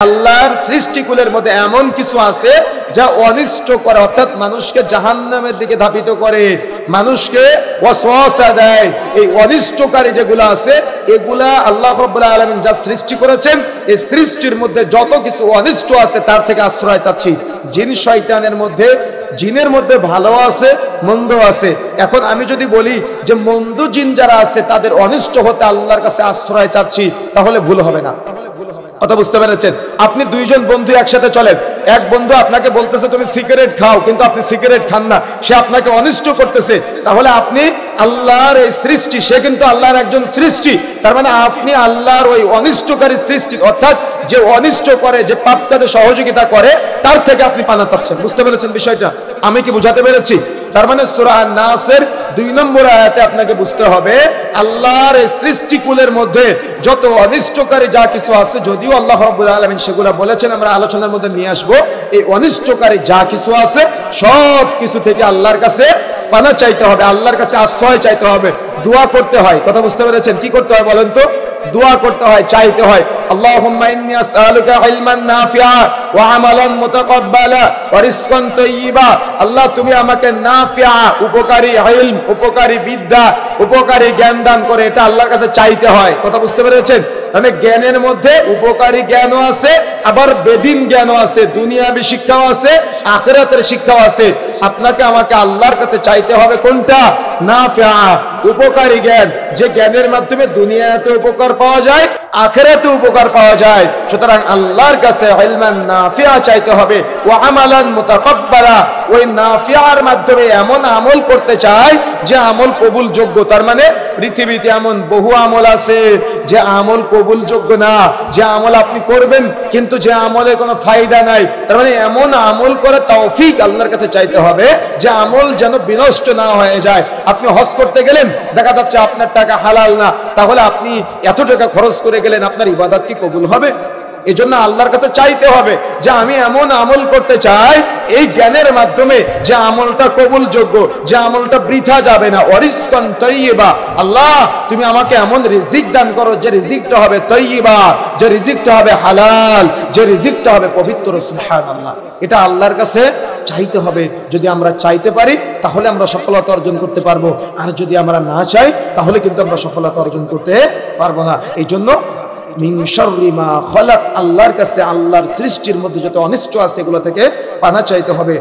আল্লাহর সৃষ্টিকুলের মধ্যে এমন কিছু আছে যা অনিষ্ট করে, অর্থাৎ মানুষকে জাহান্নামের দিকে ধাবিত করে, মানুষকে ওয়াসওয়াসা দেয়। এই অনিষ্টকারী যেগুলো আছে এগুলা আল্লাহ রাব্বুল আলামিন যা সৃষ্টি করেছেন, এই সৃষ্টির মধ্যে যত কিছু অনিষ্ট আছে তার থেকে আশ্রয় চাচ্ছি। জিন শয়তানের মধ্যে, জিনের মধ্যে ভালো আছে, মন্দ আছে। এখন আমি যদি বলি যে মন্দ জিন যারা আছে তাদের অনিষ্ট হতে আল্লাহর কাছে আশ্রয় চাচ্ছি, তাহলে ভুল হবে না। কথা বুঝতে পেরেছেন? আপনি দুইজন বন্ধু একসাথে চলেন, এক বন্ধু আপনাকে বলতেছে তুমি সিগারেট খাও, কিন্তু আপনি সিগারেট খান না, সে আপনাকে অনিষ্ট করতেছে। তাহলে আপনি আল্লাহর এই সৃষ্টি, সে কিন্তু আল্লাহর একজন সৃষ্টি, তার মানে আপনি আল্লাহর ওই অনিষ্টকারী সৃষ্টি, অর্থাৎ যে অনিষ্ট করে, যে পাপ কাজে সহযোগিতা করে, তার থেকে আপনি পানা চাচ্ছেন। বুঝতে পেরেছেন বিষয়টা? আমি কি বুঝাতে পেরেছি? তার মানে সূরা আন-নাসের 2 নম্বর আয়াতে আপনাকে বুঝতে হবে আল্লাহর এই সৃষ্টিকুলের মধ্যে যত অনিষ্টকারী যা কিছু আছে, যদিও আল্লাহ রাব্বুল আলামিন সেগুলো বলেছেন, আমরা আলোচনার মধ্যে নিয়ে আসব। এই অনিষ্টকারী যা কিছু আছে সব কিছু থেকে আল্লাহর কাছে পানা চাইতে হবে, আল্লাহর কাছে আশ্রয় চাইতে হবে, দোয়া করতে হয়। কথা বুঝতে পেরেছেন? কি করতে হয় বলেন তো? দোয়া করতে হয়, চাইতে হয়। আল্লাহুম্মা ইন্নী আসআলুকা ইলমান নাফিআ ওয়া আমালান মুতাকাব্বালা ওয়া রিজকান তাইয়্যিবা। আল্লাহ তুমি আমাকে নাফিআ, উপকারী ইলম, উপকারী বিদ্যা, উপকারী জ্ঞান দান করে, এটা আল্লাহর কাছে চাইতে হয়। কথা বুঝতে পেরেছেন? মানে জ্ঞানের মধ্যে উপকারী জ্ঞানও আছে, আবার বেদিন জ্ঞানও আছে, দুনিয়াবী শিক্ষাও আছে, আখিরাতের শিক্ষাও আছে। আপনাকে আমাকে আল্লাহর কাছে চাইতে হবে কোনটা? নাফিআ, উপকারী জ্ঞান, যে জ্ঞানের মাধ্যমে দুনিয়াতে উপকার পাওয়া যায়, আখিরাতে উপকার পাওয়া যায়। সুতরাং আল্লাহর কাছে ইলমান নাফিআ চাইতে হবে, ওয়া আমালান মুতাকাব্বালা, ওই নাফিআর মাধ্যমে এমন আমল করতে চাই যে আমল কবুলযোগ্য। তার মানে পৃথিবীতে এমন বহু আমল আছে যে আমল কবুলযোগ্য না, যে আমল আপনি করবেন কিন্তু যে আমলের কোনো ফায়দা নাই। তার মানে এমন আমল করে তৌফিক আল্লাহর কাছে চাইতে হবে যে আমল যেন বিনষ্ট না হয়ে যায়। আপনি হজ করতে গেলেন, দেখা যাচ্ছে আপনার টাকা হালাল না, তাহলে আপনি এত টাকা খরচ করে গেলেন, আপনার ইবাদত কি কবুল হবে? এজন্য আল্লাহর কাছে চাইতে হবে যে আমি এমন আমল করতে চাই এই জ্ঞানের মাধ্যমে যে আমলটা কবুলযোগ্য, যে আমলটা বৃথা যাবে না। ওয়ারিজকান তাইয়্যিবা, আল্লাহ তুমি আমাকে এমন রিজিক দান করো যে রিজিকটা হবে তাইয়্যিবা, যে রিজিকটা হবে হালাল, যে রিজিকটা হবে পবিত্র। সুবহানাল্লাহ, এটা আল্লাহর কাছে চাইতে হবে। যদি আমরা চাইতে পারি তাহলে আমরা সফলতা অর্জন করতে পারবো, আর যদি আমরা না চাই তাহলে কিন্তু আমরা সফলতা অর্জন করতে পারবো না। এই জন্য মিন শাররি মা খালাক, আল্লাহর কাছে আল্লাহর সৃষ্টির মধ্যে যত অনিষ্ট আছে এগুলো থেকে পানা চাইতে হবে।